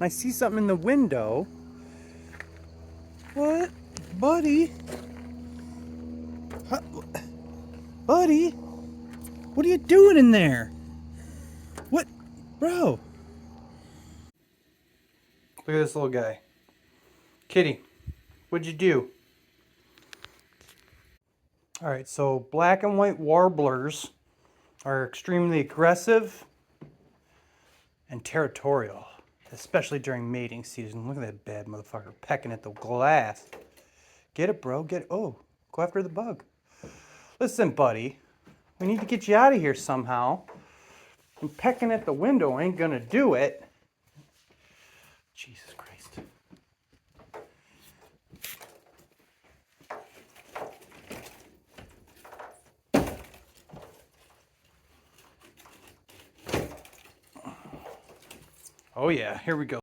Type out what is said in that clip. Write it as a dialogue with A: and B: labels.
A: I see something in the window. What? Buddy? Huh? Buddy? What are you doing in there? What? Bro. Look at this little guy. Kitty, what'd you do? Alright, so black and white warblers are extremely aggressive and territorial, especially during mating season. Look at that bad motherfucker pecking at the glass. Get it, bro. Get it. Oh, go after the bug. Listen, buddy, we need to get you out of here somehow. And pecking at the window ain't gonna do it. Jesus Christ. Oh yeah, here we go.